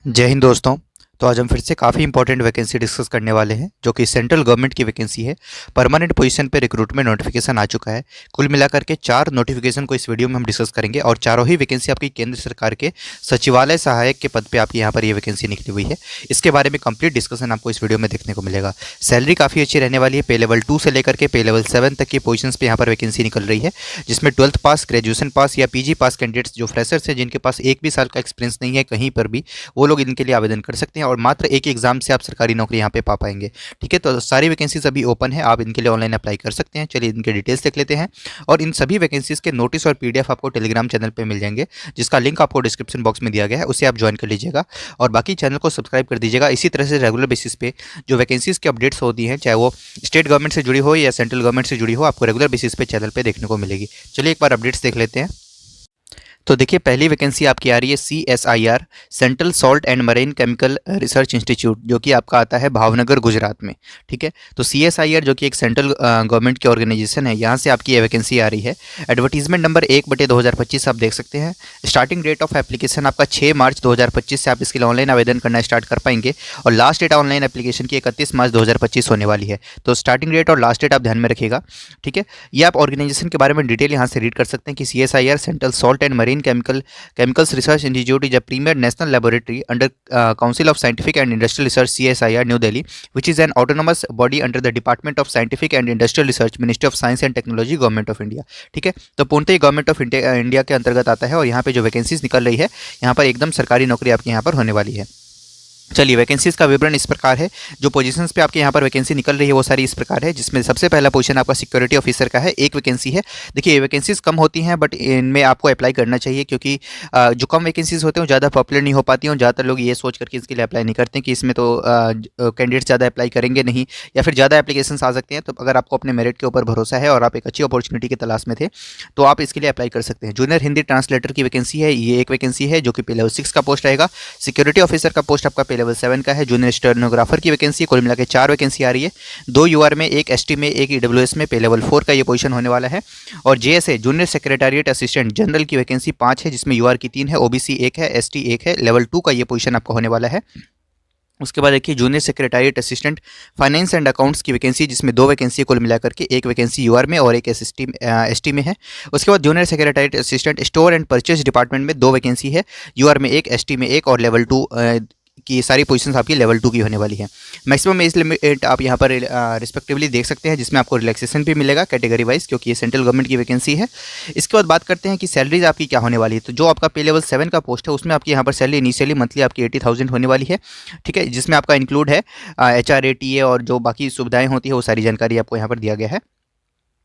जय हिंद दोस्तों। तो आज हम फिर से काफ़ी इंपॉर्टेंट वैकेंसी डिस्कस करने वाले हैं जो कि सेंट्रल गवर्नमेंट की वैकेंसी है। परमानेंट पोजीशन पे रिक्रूटमेंट नोटिफिकेशन आ चुका है। कुल मिलाकर के 4 नोटिफिकेशन को इस वीडियो में हम डिस्कस करेंगे और चारों ही वैकेंसी आपकी केंद्र सरकार के सचिवालय सहायक के पद पे आपकी यहाँ पर ये वैकेंसी निकली हुई है। इसके बारे में कंप्लीट डिस्कशन आपको इस वीडियो में देखने को मिलेगा। सैलरी काफ़ी अच्छी रहने वाली है। पे लेवल 2 से लेकर के पे लेवल 7 तक की पोजीशंस पे यहाँ पर वैकेंसी निकल रही है, जिसमें 12th पास, ग्रेजुएशन पास या पीजी पास कैंडिडेट्स जो फ्रेशर्स हैं, जिनके पास एक भी साल का एक्सपीरियंस नहीं है कहीं पर भी, वो लोग इनके लिए आवेदन कर सकते हैं और मात्र एक एग्जाम से आप सरकारी नौकरी यहाँ पे पा पाएंगे। ठीक है, तो सारी वैकेंसीज अभी ओपन है, आप इनके लिए ऑनलाइन अप्लाई कर सकते हैं। चलिए इनके डिटेल्स देख लेते हैं और इन सभी वैकेंसीज के नोटिस और पीडीएफ आपको टेलीग्राम चैनल पे मिल जाएंगे, जिसका लिंक आपको डिस्क्रिप्शन बॉक्स में दिया गया है, उसे आप ज्वाइन कर लीजिएगा और बाकी चैनल को सब्सक्राइब कर दीजिएगा। इसी तरह से रेगुलर बेसिस पे जो वैकेंसीज की अपडेट्स होती हैं, चाहे वो स्टेट गवर्नमेंट से जुड़ी हो या सेंट्रल गवर्नमेंट से जुड़ी हो, आपको रेगुलर बेसिस पे चैनल पे देखने को मिलेगी। चलिए एक बार अपडेट्स देख लेते हैं। तो देखिए पहली वैकेंसी आपकी आ रही है CSIR, central salt and marine chemical research institute, जो कि आपका आता है भावनगर गुजरात में। ठीक है, तो CSIR जो कि एक सेंट्रल गवर्नमेंट की ऑर्गेनाइजेशन है, यहाँ से आपकी ये वैकेंसी आ रही है। एडवर्टीजमेंट नंबर 1/2025 आप देख सकते हैं। स्टार्टिंग डेट ऑफ एप्लीकेशन आपका 6 मार्च 2025 से आप इसके लिए ऑनलाइन आवेदन करना स्टार्ट कर पाएंगे और लास्ट डेट ऑनलाइन एप्लीकेशन की 31 मार्च 2025 होने वाली है। तो स्टार्टिंग डेट और लास्ट डेट आप ध्यान में रखिएगा। ठीक है, ये आप ऑर्गेनाइजेशन के बारे में डिटेल यहाँ से रीड कर सकते हैं कि CSIR central salt and marine Chemicals Research Institute is a premier national laboratory under Council of Scientific and Industrial Research CSIR New Delhi, which is an autonomous body under the Department of Scientific and Industrial Research, Ministry of Science and Technology, Government of India। ठीक है, तो पूर्णतः government of India के अंतर्गत आता है और यहाँ पे जो वैकेंसीज निकल रही है, यहाँ पर एकदम सरकारी नौकरी आपके यहाँ पर होने वाली है। चलिए वैकेंसीज का विवरण इस प्रकार है। जो पोजीशंस पे आपके यहाँ पर वैकेंसी निकल रही है वो सारी इस प्रकार है, जिसमें सबसे पहला पोजीशन आपका सिक्योरिटी ऑफिसर का है, एक वैकेंसी है। देखिए ये वैकेंसीज कम होती हैं बट इनमें आपको अप्लाई करना चाहिए, क्योंकि जो कम वैकेंसीज होते हैं वो ज़्यादा पॉपुलर नहीं हो पाती हैं और ज़्यादातर लोग ये सोच करके इसके लिए अप्लाई नहीं करते हैं कि इसमें तो कैंडिडेट्स ज़्यादा अप्लाई करेंगे नहीं या फिर ज़्यादा एप्लीकेशन आ सकते हैं। तो अगर आपको अपने मेरिट के ऊपर भरोसा है और आप एक अच्छी अपॉर्चुनिटी की तलाश में थे तो आप इसके लिए अप्लाई कर सकते हैं। जूनियर हिंदी ट्रांसलेटर की वैकेंसी है, ये एक वैकेंसी है जो कि पे लेवल 6 का पोस्ट रहेगा। सिक्योरिटी ऑफिसर का पोस्ट आपका पे लेवल 7 का है। जूनियर स्टेनोग्राफर की वैकेंसी, कुल मिला के 4 वैकेंसी आ रही है, 2 यूआर में, एक एसटी में, एक ईडब्ल्यूएस में, पे लेवल 4 का ये पोजीशन होने वाला है। और JSA junior secretariat assistant general की वैकेंसी 5 है, जिसमें यूआर की 3 है, ओबीसी 1 है, एसटी 1 है, लेवल 2 का ये पोजीशन आपका होने वाला है। उसके बाद देखिए junior secretariat assistant finance and accounts की वैकेंसी, जिसमें 2 वैकेंसी कुल मिलाकर के, एक वैकेंसी यूआर में और एक एसटी में है। उसके बाद junior secretariat assistant store and purchase department में 2 वैकेंसी है, यूआर में एक, एसटी में एक और लेवल 2 की सारी पोजीशंस आपकी लेवल 2 की होने वाली है। मैक्सिमम एज लिमिट आप यहाँ पर रिस्पेक्टिवली देख सकते हैं, जिसमें आपको रिलैक्सेशन भी मिलेगा कैटेगरी वाइज, क्योंकि ये सेंट्रल गवर्नमेंट की वैकेंसी है। इसके बाद बात करते हैं कि सैलरीज आपकी क्या होने वाली है। तो जो आपका पे लेवल 7 का पोस्ट है उसमें आपकी यहाँ पर सैलरी इनिशियली मंथली आपकी 80,000 होने वाली है। ठीक है, जिसमें आपका इंक्लूड है HRA TA और जो बाकी सुविधाएं होती है वो सारी जानकारी आपको यहाँ पर दिया गया है।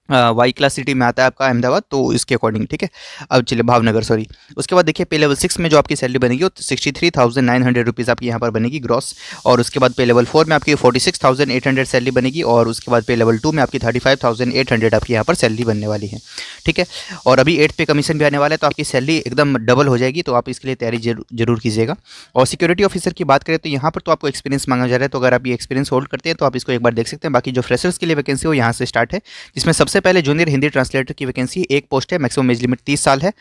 वाई क्लास सिटी में आता है आपका अहमदाबाद, तो इसके अकॉर्डिंग। ठीक है, अब चलिए भावनगर, सॉरी। उसके बाद देखिए पे लेवल 6 में जो आपकी सैलरी बनेगी वो 63,900 रुपीज़ आपकी यहाँ पर बनेगी ग्रॉस। और उसके बाद पे लेवल 4 में आपकी 46,800 सैलरी बनेगी और उसके बाद पे लेवल 2 में आपकी 35,800 आपकी यहाँ पर सैलरी बनने वाली है। ठीक है, और अभी 8 पे कमीशन भी आने वाला है, तो आपकी सैलरी एकदम डबल हो जाएगी, तो आप इसके लिए तैयारी जरूर कीजिएगा। और सिक्योरिटी ऑफिसर की बात करें तो यहाँ पर तो आपको एक्सपीरियंस मांगा जा रहा है, तो अगर आप ये एक्सपीरियंस होल्ड करते हैं तो आप इसको एक बार देख सकते हैं। बाकी जो फ्रेशर्स के लिए वैकेंसी हो यहाँ से स्टार्ट है, जिसमें सबसे पहले जूनियर हिंदी ट्रांसलेटर की वैकेंसी, एक पोस्ट है, मैक्सिमम एज लिमिट 30 साल है।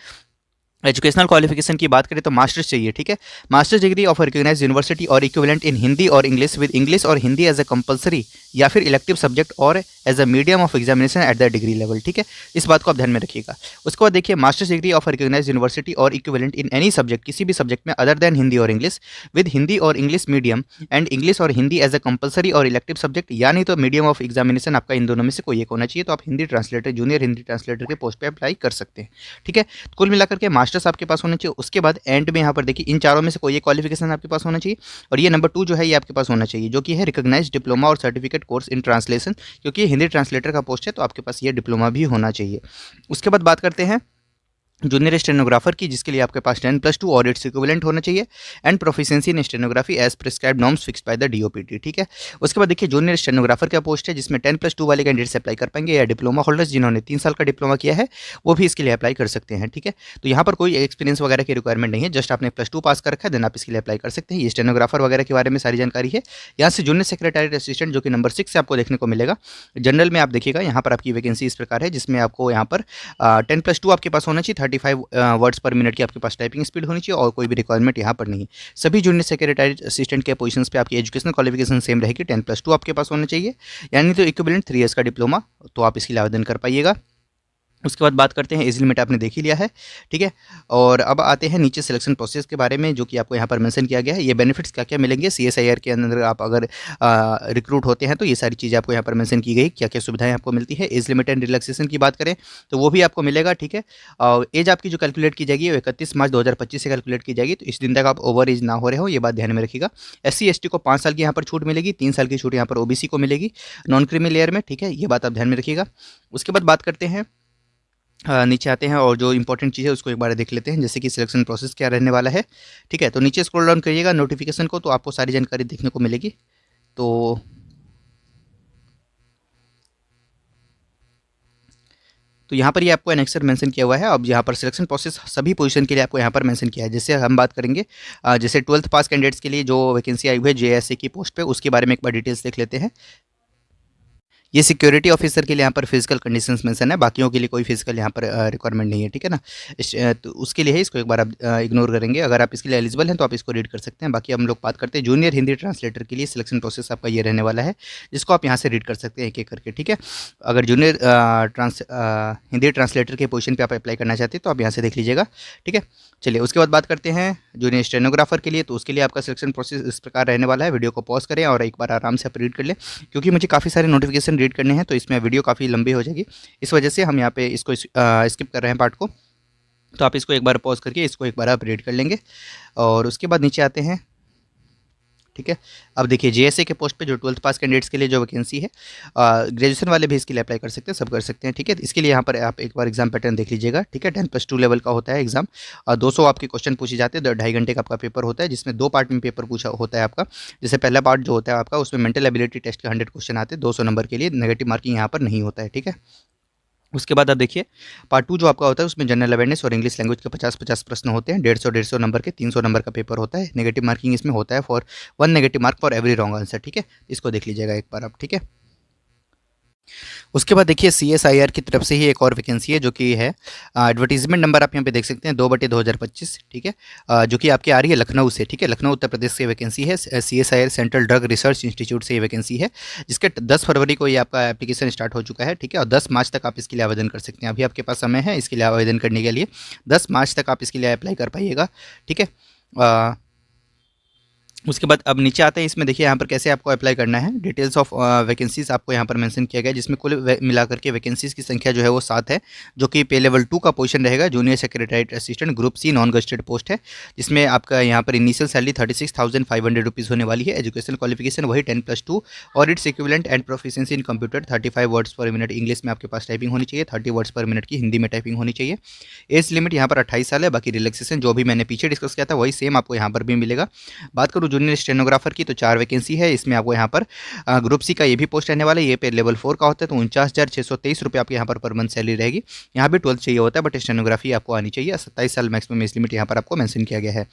एजुकेशनल क्वालिफिकेशन की बात करें तो मास्टर्स चाहिए। ठीक है, masters degree of recognised university और इक्विवेलेंट इन हिंदी और इंग्लिश विद इंग्लिश और हिंदी एज अ कंपलसरी या फिर इलेक्टिव सब्जेक्ट और as a medium of examination at the degree level. ठीक है, इस बात को आप ध्यान में रखिएगा। उसके बाद देखिए masters degree of recognised university और इक्विवेलेंट इन एनी सब्जेक्ट, किसी भी सब्जेक्ट में अदर देन हिंदी और इंग्लिश, विद हिंदी और इंग्लिश मीडियम एंड इंग्लिश और हिंदी एज अ कंपलसरी और इलेक्टिव सब्जेक्ट, या नहीं तो मीडियम ऑफ एग्जामिनेशन, आपका इन दोनों में से कोई एक होना चाहिए। तो आप Hindi translator, junior Hindi translator के पोस्ट पर अप्लाई कर सकते हैं। ठीक है, कुल मिलाकर के मास्टर्स आपके पास होना चाहिए। उसके बाद एंड में यहाँ पर देखिए इन चारों में से कोई एक क्वालिफिकेशन आपके पास होना चाहिए और ये नंबर 2 जो है ये आपके पास होना चाहिए, जो कि है रिकॉग्नाइज्ड डिप्लोमा और सर्टिफिकेट कोर्स इन ट्रांसलेशन, क्योंकि ये हिंदी ट्रांसलेटर का पोस्ट है तो आपके पास ये डिप्लोमा भी होना चाहिए। उसके बाद बात करते हैं जूनियर स्टेनोग्राफर की, जिसके लिए आपके पास 10+2 और इट्स इक्विवेलेंट होना चाहिए and proficiency in stenography as prescribed norms fixed by the DOPT। ठीक है, उसके बाद देखिए जूनियर स्टेनोग्राफर का पोस्ट है, जिसमें 10+2 वाले कैंडिडेट्स अप्लाई कर पाएंगे या डिप्लोमा होल्डर्स जिन्होंने 3 साल का डिप्लोमा किया है वो भी इसके लिए अप्लाई कर सकते हैं। ठीक है, तो यहाँ पर कोई एक्सपीरियंस वगैरह की रिक्वायरमेंट नहीं है, जस्ट आपने +2 पास कर रखा है देन आप इसके लिए अप्लाई कर सकते हैं। ये स्टेनोग्राफर वगैरह के बारे में सारी जानकारी है। यहाँ से जूनियर सेक्रेटरीट असिस्टेंट जो कि नंबर 6 से आपको देखने को मिलेगा। जनरल में आप देखिएगा यहाँ पर आपकी वैकेंसी इस प्रकार है, जिसमें आपको यहाँ पर 10+2 आपके पास होना चाहिए, 35 वर्ड्स पर मिनट की आपके पास टाइपिंग स्पीड होनी चाहिए और कोई भी रिक्वायरमेंट यहाँ पर नहीं है। सभी जूनियर सेक्रेटरी असिस्टेंट के पोजीशंस पे आपकी एजुकेशनल क्वालिफिकेशन सेम रहेगी, 10+2 आपके पास होना चाहिए, यानी तो इक्विवेलेंट 3 ईयर्स का डिप्लोमा, तो आप इसके लिए आवेदन कर पाइएगा। उसके बाद बात करते हैं, एज लिमिट आपने देख ही लिया है, ठीक है। और अब आते हैं नीचे सिलेक्शन प्रोसेस के बारे में, जो कि आपको यहाँ पर मेंशन किया गया है। ये बेनिफिट्स क्या क्या मिलेंगे CSIR के अंदर आप अगर रिक्रूट होते हैं, तो ये सारी चीज़ें आपको यहाँ पर मेंशन की गई, क्या क्या सुविधाएं आपको मिलती है। एज लिमिट एंड रिलैक्सेशन की बात करें तो वो भी आपको मिलेगा, ठीक है। और एज आपकी जो कैलकुलेट की जाएगी वो 31 मार्च 2025 से कैलकुलेट की जाएगी, तो इस दिन तक आप ओवर एज ना हो रहे हो, ये बात ध्यान में रखिएगा। SC ST को 5 साल की यहाँ पर छूट मिलेगी, 3 साल की छूट यहाँ पर OBC को मिलेगी नॉन क्रीमी लेयर में, ठीक है, ये बात आप ध्यान में रखिएगा। उसके बाद बात करते हैं, नीचे आते हैं और जो इंपॉर्टेंट चीज़ है उसको एक बार देख लेते हैं, जैसे कि सिलेक्शन प्रोसेस क्या रहने वाला है, ठीक है। तो नीचे स्क्रॉल डाउन करिएगा नोटिफिकेशन को, तो आपको सारी जानकारी देखने को मिलेगी। तो यहाँ पर ये आपको एनेक्सर मेंशन किया हुआ है। अब यहाँ पर सिलेक्शन प्रोसेस सभी पोजीशन के लिए आपको यहाँ पर मेंशन किया है। जैसे हम बात करेंगे, जैसे 12th पास कैंडिडेट्स के लिए जो वैकेंसी आई हुई है JSA की पोस्ट पे, उसके बारे में एक बार डिटेल्स देख लेते हैं। ये सिक्योरिटी ऑफिसर के लिए यहाँ पर फिजिकल कंडीशंस मेंशन है, बाकियों के लिए कोई फिजिकल यहाँ पर रिक्वायरमेंट नहीं है, ठीक है ना। तो उसके लिए है, इसको एक बार आप इग्नोर करेंगे। अगर आप इसके लिए एलिजिबल हैं तो आप इसको रीड कर सकते हैं। बाकी हम लोग बात करते हैं जूनियर हिंदी ट्रांसलेटर के लिए सिलेक्शन प्रोसेस आपका ये रहने वाला है, जिसको आप यहाँ से रीड कर सकते हैं एक एक करके, ठीक है। अगर जूनियर हिंदी ट्रांसलेटर के पोजीशन पर आप अप्लाई करना चाहते हैं तो आप यहाँ से देख लीजिएगा, ठीक है। चलिए उसके बाद बात करते हैं जूनियर स्टेनोग्राफर के लिए, तो उसके लिए आपका सिलेक्शन प्रोसेस इस प्रकार रहने वाला है। वीडियो को पॉज करें और एक बार आराम से आप रीड कर लें, क्योंकि मुझे काफ़ी सारे नोटिफिकेशन रीड करने हैं, तो इसमें वीडियो काफ़ी लंबी हो जाएगी, इस वजह से हम यहाँ पे इसको स्किप कर रहे हैं पार्ट को। तो आप इसको एक बार पॉज करके इसको एक बार आप रीड कर लेंगे। और उसके बाद नीचे आते हैं, ठीक है। अब देखिए JSA के पोस्ट पे जो 12th पास कैंडिडेट्स के लिए जो वैकेंसी है, ग्रेजुएशन वाले भी इसके लिए अप्लाई कर सकते हैं, सब कर सकते हैं, ठीक है। इसके लिए यहाँ पर आप एक बार एग्जाम पैटर्न देख लीजिएगा, ठीक है। 10+2 लेवल का होता है एग्जाम, 200 आपके क्वेश्चन पूछे जाते हैं, 2.5 घंटे का आपका पेपर होता है, जिसमें 2 पार्ट में पेपर पूछा होता है आपका। जैसे पहला पार्ट जो होता है आपका, उसमें मेंटल एबिलिटी टेस्ट के 100 क्वेश्चन आते हैं 200 नंबर के लिए, नेगेटिव मार्किंग यहाँ पर नहीं होता है, ठीक है। उसके बाद आप देखिए पार्ट 2 जो आपका होता है, उसमें जनरल अवेयरनेस और इंग्लिश लैंग्वेज के 50-50 प्रश्न होते हैं, 150 नंबर के, 300 नंबर का पेपर होता है। नेगेटिव मार्किंग इसमें होता है for 1 negative mark for every wrong answer, ठीक है। इसको देख लीजिएगा एक बार आप, ठीक है। उसके बाद देखिए CSIR की तरफ से ही एक और वैकेंसी है, जो कि है एडवर्टीजमेंट नंबर आप यहाँ पे देख सकते हैं 2/2025, ठीक है, जो कि आपकी आ रही है लखनऊ से, ठीक है। लखनऊ उत्तर प्रदेश से वैकेंसी है, CSIR central drug research institute से ये वैकेंसी है, जिसके 10 फरवरी को ये आपका एप्लीकेशन स्टार्ट हो चुका है, ठीक है। और 10 मार्च तक आप इसके लिए आवेदन कर सकते हैं। अभी आपके पास समय है इसके लिए आवेदन करने के लिए, 10 मार्च तक आप इसके लिए अप्लाई कर पाइएगा, ठीक है। उसके बाद अब नीचे आते हैं, इसमें देखिए यहाँ पर कैसे आपको अप्लाई करना है। डिटेल्स ऑफ वैकेंसीज आपको यहाँ पर मेंशन किया गया है, जिसमें कुल मिलाकर के वैकेंसीज की संख्या जो है वो 7 है, जो कि पे लेवल 2 का पोजीशन रहेगा, junior secretariat assistant group C non gazetted post है, जिसमें आपका यहाँ पर इनिशियल सैलरी 36,500 रुपीज़ होने वाली है। एजुकेशन क्वालिफिकेशन वही 10+2 और its equivalent and proficiency in computer 35 words पर मिनट इंग्लिश में आपके पास टाइपिंग होनी चाहिए, 30 वर्ड्स पर मिनट की हिंदी में टाइपिंग होनी चाहिए। एज लिमिट यहाँ पर 28 साल है। बाकी रिलैक्सेशन जो भी मैंने पीछे डिस्कस किया था वही सेम आपको यहाँ पर भी मिलेगा। बात करूँ जूनियर स्टेनोग्राफर की, तो 4 वैकेंसी है। इसमें आपको यहाँ पर ग्रुप C का ये भी पोस्ट रहने वाला है, ये पे लेवल 4 का होता है, तो 49,623 रुपये आपके यहाँ पर मंथ सैलरी रहेगी। यहाँ भी 12th चाहिए होता है, बट स्टेनोग्राफी आपको आनी चाहिए। 27 साल मैक्सिमम एज लिमिट यहाँ पर आपको मेंशन किया गया है,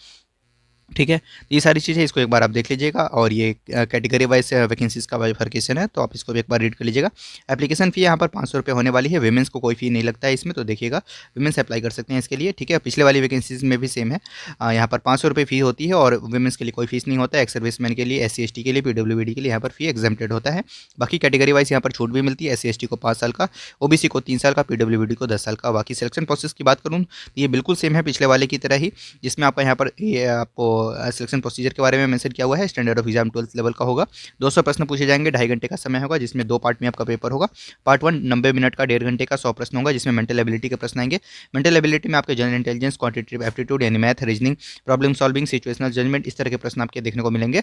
ठीक है। तो ये सारी चीज़ें इसको एक बार आप देख लीजिएगा। और ये कैटेगरी वाइज वैकेंसीज का बाइफर्केशन है, तो आप इसको भी एक बार रीड कर लीजिएगा। एप्लीकेशन फ़ी यहाँ पर 500 रुपये होने वाली है। विमेंस को कोई फ़ी नहीं लगता है इसमें, तो देखिएगा विमेंस अप्लाई कर सकते हैं इसके लिए, ठीक है। पिछले वाली वैकेंसीज में भी सेम है, यहाँ पर 500 रुपये फ़ी होती है और विमेंस के लिए कोई फीस नहीं होता है। एक्स सर्विसमैन के लिए, SC ST के लिए, PWD के लिए यहाँ पर फ़ी एग्जेम्प्टेड होता है। बाकी कैटेगरी वाइज यहाँ पर छूट भी मिलती है। SC ST को 5 साल का, OBC को 3 साल का, PWD को 10 साल का। बाकी सिलेक्शन प्रोसेस की बात करूँ तो ये बिल्कुल सेम है पिछले वाले की तरह ही, जिसमें आपका यहाँ पर ये आपको सिलेक्शन प्रोसीजर के बारे में मेंशन किया हुआ है। Standard of exam 12th level का होगा, 200 प्रश्न पूछे जाएंगे, 2.5 घंटे का समय होगा, जिसमें 2 पार्ट में आपका पेपर होगा। पार्ट 1 90 मिनट का, 1.5 घंटे का, 100 प्रश्न होगा, जिसमें मेंटल एबिलिटी के प्रश्न आएंगे। मेंटल एबिलिटी में आपके जनरल इंटेलिजेंस, क्वांटिटेटिव एप्टीट्यूड यानी math, reasoning, problem solving, situational judgement, इस तरह के प्रश्न आपके देखने को मिलेंगे।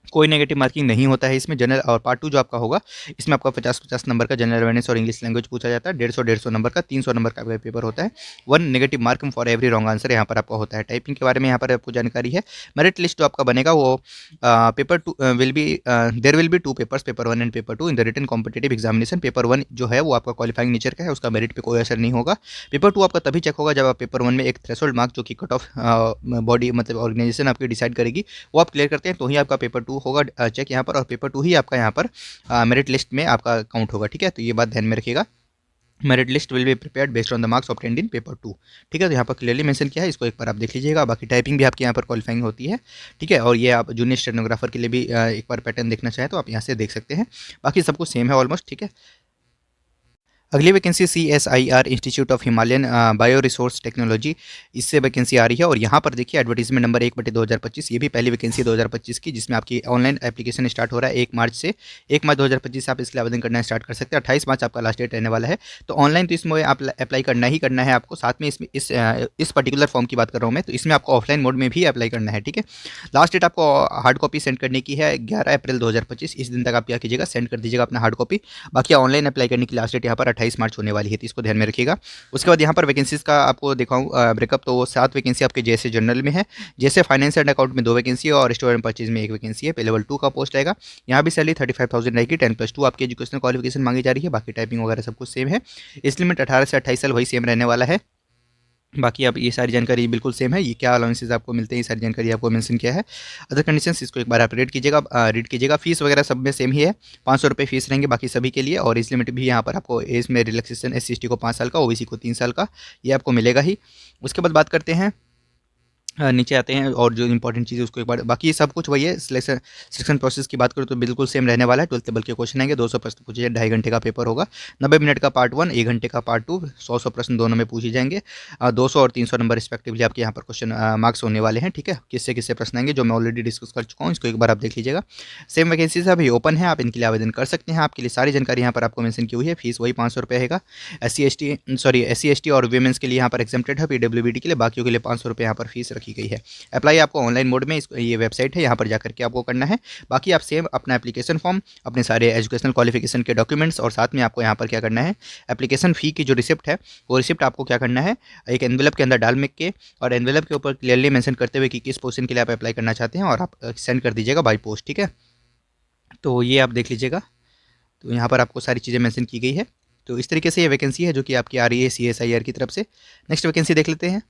कोई नेगेटिव मार्किंग नहीं होता है इसमें। जनरल और पार्ट 2 जो आपका होगा, इसमें आपका 50-50 नंबर का जनरल अवेयरनेस और इंग्लिश लैंग्वेज पूछा जाता है। 150 नंबर का, 300 नंबर का पेपर होता है। 1 negative mark for every wrong answer यहाँ पर आपका होता है। टाइपिंग के बारे में यहाँ पर आपको जानकारी है। मेरिट लिस्ट जो आपका बनेगा वो paper 2 there will be 2 papers, paper 1 and paper 2 in the written competitive examination. Paper 1 जो है वो आपका क्वालिफाइंग नेचर का है, उसका मेरिट पे कोई असर नहीं होगा। पेपर 2 आपका तभी चेक होगा जब आप पेपर 1 में एक थ्रेशोल्ड मार्क, जो कि कट ऑफ बॉडी मतलब ऑर्गेनाइजेशन आपकी डिसाइड करेगी, वो आप क्लियर करते हैं, तो ही आपका पेपर 2 होगा चेक पर। और पेपर 2 ही आपका यहाँ पर मेरिट लिस्ट में आपका काउंट होगा, ठीक है। तो ये बात ध्यान में रखिएगा। Merit list will be prepared based on the marks obtained in paper 2। ठीक है, तो यहाँ पर क्लियरली मेंशन किया है, इसको एक बार आप देख लीजिएगा। बाकी टाइपिंग भी आपके यहाँ पर क्वालिफाइंग होती है। ठीक है, और ये आप जूनियर स्टेनोग्राफर के लिए भी एक बार पैटर्न देखना चाहें तो आप यहाँ से देख सकते हैं। बाकी सब कुछ सेम है ऑलमोस्ट। ठीक है, अगली vacancy CSIR institute of Himalayan bio resource technology, इससे वैकेंसी आ रही है। और यहाँ पर देखिए एडवर्टीजमेंट नंबर 1/2025, ये भी पहली वैकेंसी 2025 की, जिसमें आपकी ऑनलाइन एप्लीकेशन स्टार्ट हो रहा है 1 मार्च से। 1 मार्च 2025 से आप इसके लिए आवेदन करना स्टार्ट कर सकते हैं। 28 मार्च आपका लास्ट डेट रहने वाला है। तो ऑनलाइन तो इसमें आप अप्लाई करना ही करना है आपको। साथ में इसमें इस पर्टिकुलर फॉर्म की बात कर रहा हूँ मैं, तो इसमें आपको ऑफलाइन मोड में भी अप्लाई करना है। ठीक है, लास्ट डेट आपको हार्ड कॉपी सेंड करने की है 11 अप्रैल 2025। इस दिन तक आप क्या कीजिएगा, सेंड कर दीजिएगा अपना हार्ड कॉपी। बाकी ऑनलाइन अप्लाई करने की लास्ट डेट यहाँ पर 28 मार्च होने वाली है, तो इसको ध्यान में रखिएगा। उसके बाद यहाँ पर वैकेंसीज का आपको दिखाऊँ ब्रेकअप, तो 7 वैकेंसी आपके जैसे जनरल में है, जैसे फाइनेंस एंड अकाउंट में 2 वैकेंसी है, और स्टोर एंड परचेज में 1 वैकेंसी है। पे लेवल 2 का पोस्ट आएगा। यहाँ भी सैलरी 35,000 रहेगी। 10+2 आपकी एजुकेशनल क्वालिफिकेशन मांगी जा रही है। बाकी टाइपिंग वगैरह सब कुछ सेम है। इस लिमिट 18 से 28 साल वही सेम रहने वाला है। बाकी आप ये सारी जानकारी बिल्कुल सेम है। ये क्या अलाउंसेस आपको मिलते हैं, ये सारी जानकारी आपको मेंशन किया है। अदर कंडीशंस इसको एक बार आप रीड कीजिएगा। फीस वगैरह सब में सेम ही है, 500 रुपये फीस रहेंगे बाकी सभी के लिए। और इस लिमिट भी यहाँ पर आपको एज में रिलैक्सेशन SC/ST को 5 साल का, OBC को 3 साल का, ये आपको मिलेगा ही। उसके बाद बात करते हैं नीचे आते हैं, और जो इंपॉर्टेंट चीज़ है उसको एक बार, बाकी सब कुछ वही है। सिलेक्शन प्रोसेस की बात करूँ तो बिल्कुल सेम रहने वाला है। 12th लेवल के क्वेश्चन आएंगे, 200 प्रश्न पूछे जाए, 2.5 घंटे का पेपर होगा। 90 मिनट का पार्ट 1, 1 घंटे का पार्ट 2, 100 प्रश्न दोनों में पूछे जाएंगे। 200 और 300 नंबर रिस्पेक्टिवली आपके यहाँ पर क्वेश्चन मार्क्स होने वाले हैं। ठीक है, किससे किससे प्रश्न आएंगे जो मैं ऑलरेडी डिस्कस कर चुका हूँ, इसको एक बार आप देख लीजिएगा। सेम वैकेंसीज अभी ओपन है, आप इनके लिए आवेदन कर सकते हैं। आपके लिए सारी जानकारी यहाँ पर आपको मेंशन की हुई है। फीस वही 500 रुपये रहेगा। SC/ST और वीमेंस के लिए यहाँ पर एग्जेम्प्टेड है, PWBD के लिए बाकियों के लिए 500 रुपये यहाँ पर फीस रखी गई है। अप्लाई आपको ऑनलाइन मोड में ये वेबसाइट है, यहाँ पर जाकर के आपको करना है। बाकी आप सेम अपना एप्लीकेशन फॉर्म, अपने सारे एजुकेशनल क्वालिफिकेशन के डॉक्यूमेंट्स, और साथ में आपको यहाँ पर क्या करना है, एप्लीकेशन फ़ी की जो रिसिप्ट है, वो रिसिप्ट आपको क्या करना है, एक एनवेलप के अंदर डाल के, और एनवेलप के ऊपर क्लियरली मेंशन करते हुए कि किस पोजीशन के लिए आप अप्लाई करना चाहते हैं, और आप सेंड कर दीजिएगा बाई पोस्ट। ठीक है, तो ये आप देख लीजिएगा। तो यहाँ पर आपको सारी चीज़ें मेंशन की गई है। तो इस तरीके से ये वैकेंसी है जो कि आपकी आ रही है CSIR की तरफ से। नेक्स्ट वैकेंसी देख लेते हैं।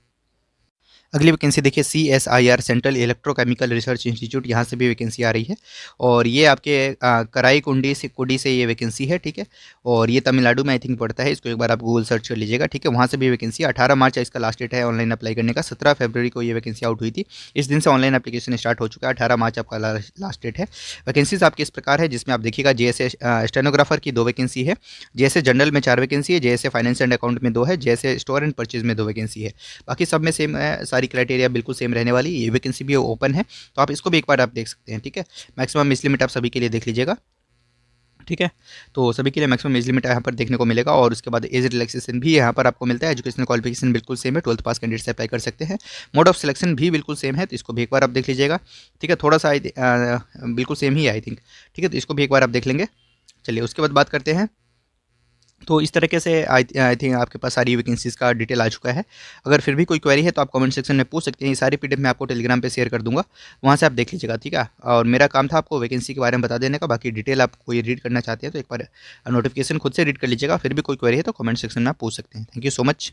अगली वैकेंसी देखिए CSIR central electrochemical research institute, यहाँ से भी वैकेंसी आ रही है। और ये आपके कुडी से ये वैकेंसी है। ठीक है, और ये तमिलनाडु में आई थिंक पड़ता है। इसको एक बार आप गूगल सर्च कर लीजिएगा। ठीक है, वहाँ से भी वैकेंसी 18 मार्च इसका लास्ट डेट है ऑनलाइन अप्लाई करने का। 17 फरवरी को ये वैकेंसी आउट हुई थी। इस दिन से ऑनलाइन एप्लीकेशन स्टार्ट हो चुका है। 18 मार्च आपका लास्ट डेट है। वैकेंसीज आपकी इस प्रकार है, जिसमें आप देखिएगा JSA स्टेनोग्राफर की 2 वैकेंसी है, JSA जनरल में 4 वैकेंसी है, JSA फाइनेंस एंड अकाउंट में 2 है, JSA स्टोर एंड परचेज में 2 वैकेंसी है। बाकी सब में सेम है, सारी क्राइटेरिया बिल्कुल सेम रहने वाली। ये वैकेंसी भी ओपन है, तो आप इसको भी एक बार आप देख सकते हैं। ठीक है, मैक्सिमम एज लिमिट आप सभी के लिए देख लीजिएगा। ठीक है, तो सभी के लिए मैक्सिमम एज लिमिट यहाँ पर देखने को मिलेगा। और उसके बाद एज रिलैक्सेशन भी यहाँ पर आपको मिलता है। एजुकेशनल क्वालिफिकेशन बिल्कुल सेम है, 12th पास कैंडिडेट से अप्लाई कर सकते हैं। मोड ऑफ सिलेक्शन भी बिल्कुल सेम है, तो इसको भी एक बार आप देख लीजिएगा। ठीक है, थोड़ा सा बिल्कुल सेम ही है आई थिंक। ठीक है, तो इसको भी एक बार आप देख लेंगे। चलिए उसके बाद बात करते हैं। तो इस तरीके से आई थिंक आपके पास सारी वैकेंसीज़ का डिटेल आ चुका है। अगर फिर भी कोई क्वेरी है तो आप कमेंट सेक्शन में पूछ सकते हैं। ये सारी PDF मैं आपको टेलीग्राम पे शेयर कर दूंगा, वहाँ से आप देख लीजिएगा। ठीक है, और मेरा काम था आपको वैकेंसी के बारे में बता देने का। बाकी डिटेल आप कोई रीड करना चाहते हैं तो एक बार नोटिफिकेशन खुद से रीड कर लीजिएगा। फिर भी कोई क्वेरी है तो कमेंट सेक्शन में आप पूछ सकते हैं। Thank you so much.